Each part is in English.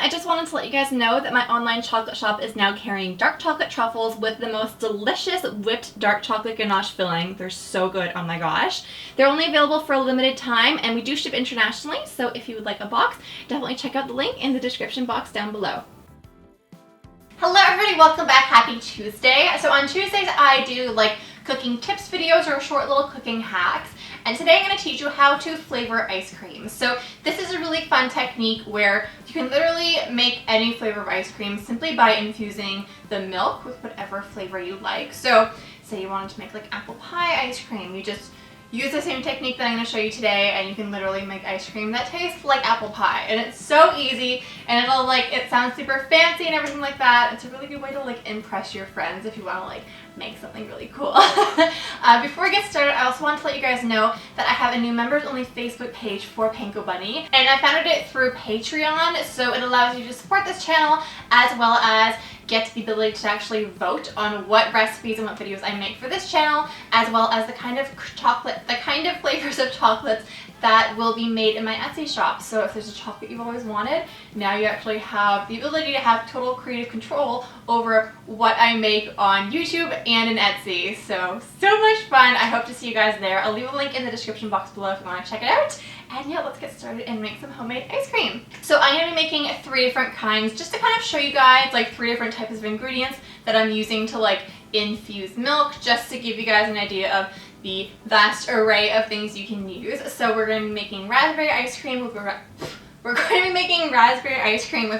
I just wanted to let you guys know that my online chocolate shop is now carrying dark chocolate truffles with the most delicious whipped dark chocolate ganache filling. They're so good, oh my gosh. They're only available for a limited time, and we do ship internationally, so if you would like a box, definitely check out the link in the description box down below. Hello everybody, welcome back. Happy Tuesday. So on Tuesdays I do like cooking tips videos or short little cooking hacks, and today I'm going to teach you how to flavor ice cream. So this is a really fun technique where you can literally make any flavor of ice cream simply by infusing the milk with whatever flavor you like. So say you wanted to make like apple pie ice cream, you just use the same technique that I'm going to show you today, and you can literally make ice cream that tastes like apple pie. And it's so easy, and it sounds super fancy and everything like that. It's a really good way to like impress your friends if you want to like make something really cool. Before we get started, I also want to let you guys know that I have a new members only Facebook page for pankobunny, and I founded it through Patreon, so it allows you to support this channel as well as get the ability to actually vote on what recipes and what videos I make for this channel, as well as the kind of flavors of chocolates that will be made in my Etsy shop. So if there's a chocolate you've always wanted, now you actually have the ability to have total creative control over what I make on YouTube and in Etsy. So much fun. I hope to see you guys there. I'll leave a link in the description box below if you want to check it out. And yeah, let's get started and make some homemade ice cream. So I'm going to be making 3 different kinds just to kind of show you guys like 3 different types of ingredients that I'm using to like infuse milk, just to give you guys an idea of the vast array of things you can use. So we're going to be making raspberry ice cream with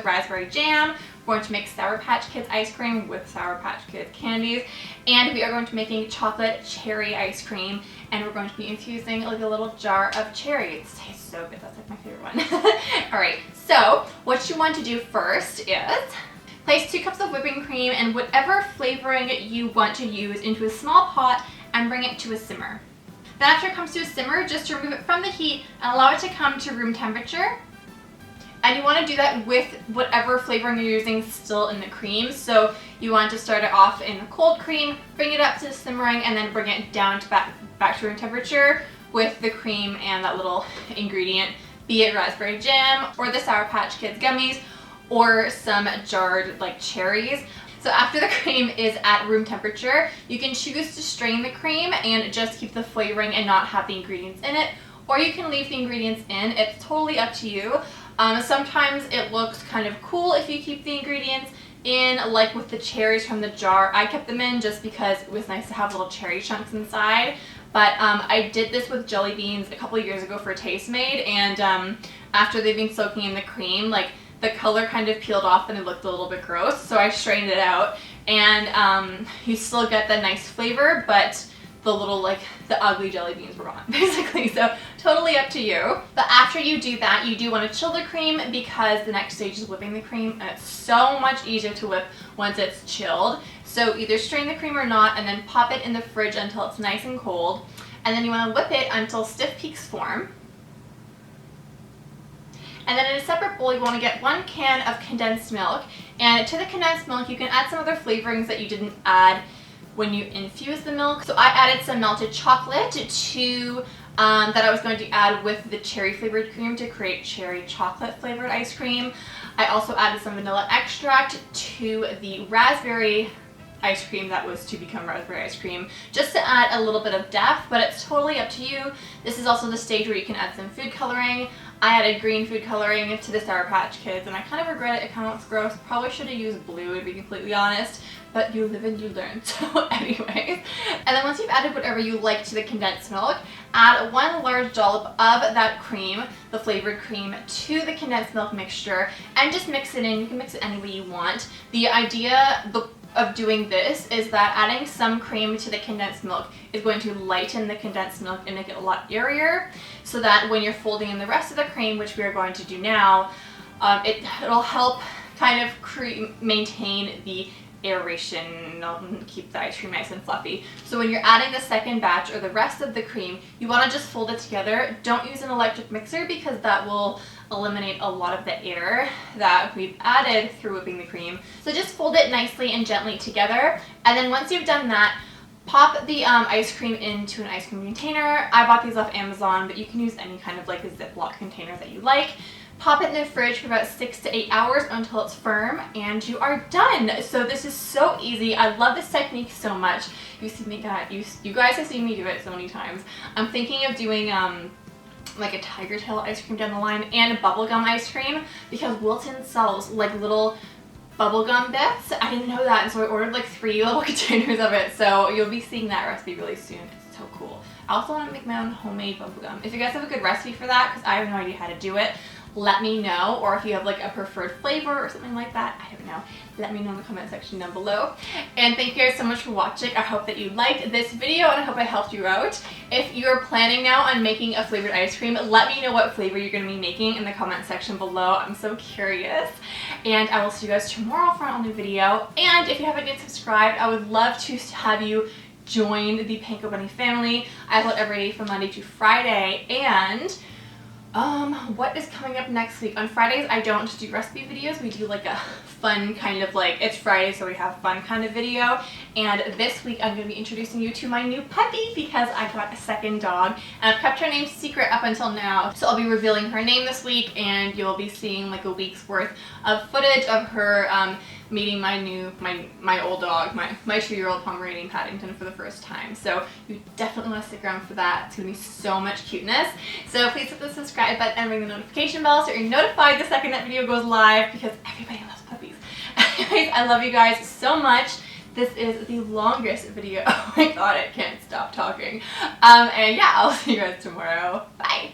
raspberry jam. We're going to make Sour Patch Kids ice cream with Sour Patch Kids candies, and we are going to be making chocolate cherry ice cream, and we're going to be infusing like a little jar of cherries. It tastes so good. That's like my favorite one. Alright, so what you want to do first is place 2 cups of whipping cream and whatever flavoring you want to use into a small pot and bring it to a simmer. Then after it comes to a simmer, just remove it from the heat and allow it to come to room temperature. And you want to do that with whatever flavoring you're using still in the cream. So you want to start it off in the cold cream, bring it up to simmering, and then bring it down to back to room temperature with the cream and that little ingredient, be it raspberry jam or the Sour Patch Kids gummies or some jarred like cherries. So after the cream is at room temperature, you can choose to strain the cream and just keep the flavoring and not have the ingredients in it, or you can leave the ingredients in. It's totally up to you. Sometimes it looks kind of cool if you keep the ingredients in, like with the cherries from the jar. I kept them in just because it was nice to have little cherry chunks inside. But I did this with jelly beans a couple of years ago for Taste Made, and after they've been soaking in the cream, like the color kind of peeled off and it looked a little bit gross, so I strained it out, and you still get the nice flavor, but the ugly jelly beans were gone, basically. So totally up to you. But after you do that, you do want to chill the cream, because the next stage is whipping the cream, and it's so much easier to whip once it's chilled. So either strain the cream or not, and then pop it in the fridge until it's nice and cold, and then you want to whip it until stiff peaks form. And then in a separate bowl, you want to get 1 can of condensed milk, and to the condensed milk you can add some other flavorings that you didn't add when you infuse the milk. So I added some melted chocolate to that I was going to add with the cherry flavored cream to create cherry chocolate flavored ice cream. I also added some vanilla extract to the raspberry ice cream that was to become raspberry ice cream, just to add a little bit of depth, but it's totally up to you. This is also the stage where you can add some food coloring. I added green food coloring to the Sour Patch Kids, and I kind of regret it. It kind of looks gross. Probably should have used blue, to be completely honest, but you live and you learn. So anyways, and then once you've added whatever you like to the condensed milk, add 1 large dollop of that cream, the flavored cream, to the condensed milk mixture, and just mix it in. You can mix it any way you want. The idea of doing this is that adding some cream to the condensed milk is going to lighten the condensed milk and make it a lot airier, so that when you're folding in the rest of the cream, which we are going to do now, it'll help kind of maintain the aeration, keep the ice cream nice and fluffy. So when you're adding the second batch or the rest of the cream, you want to just fold it together. Don't use an electric mixer, because that will eliminate a lot of the air that we've added through whipping the cream. So just fold it nicely and gently together, and then once you've done that, pop the ice cream into an ice cream container. I bought these off Amazon, but you can use any kind of like a Ziploc container that you like. Pop it in the fridge for about 6 to 8 hours until it's firm, and you are done. So this is so easy. I love this technique so much. You see me you guys have seen me do it so many times. I'm thinking of doing like a tiger tail ice cream down the line and a bubblegum ice cream, because Wilton sells like little bubblegum bits. I didn't know that, and so I ordered like 3 little containers of it. So you'll be seeing that recipe really soon. It's so cool. I also want to make my own homemade bubblegum. If you guys have a good recipe for that, because I have no idea how to do it, let me know. Or if you have like a preferred flavor or something like that, I don't know, let me know in the comment section down below. And thank you guys so much for watching. I hope that you liked this video, and I hope I helped you out. If you're planning now on making a flavored ice cream, let me know what flavor you're going to be making in the comment section below. I'm so curious. And I will see you guys tomorrow for a new video. And if you haven't yet subscribed, I would love to have you join the pankobunny family. I upload every day from Monday to Friday. And what is coming up next week? On Fridays, I don't do recipe videos. We do like a fun kind of like, it's Friday, so we have fun kind of video. And this week, I'm going to be introducing you to my new puppy, because I got a second dog. And I've kept her name secret up until now. So I'll be revealing her name this week, and you'll be seeing like a week's worth of footage of her meeting my old dog, my 2-year-old Pomeranian Paddington, for the first time. So you definitely want to stick around for that. It's going to be so much cuteness. So please hit the subscribe button and ring the notification bell so you're notified the second that video goes live, because everybody loves puppies. Anyways, I love you guys so much. This is the longest video. Oh my god, I can't stop talking. And yeah, I'll see you guys tomorrow. Bye!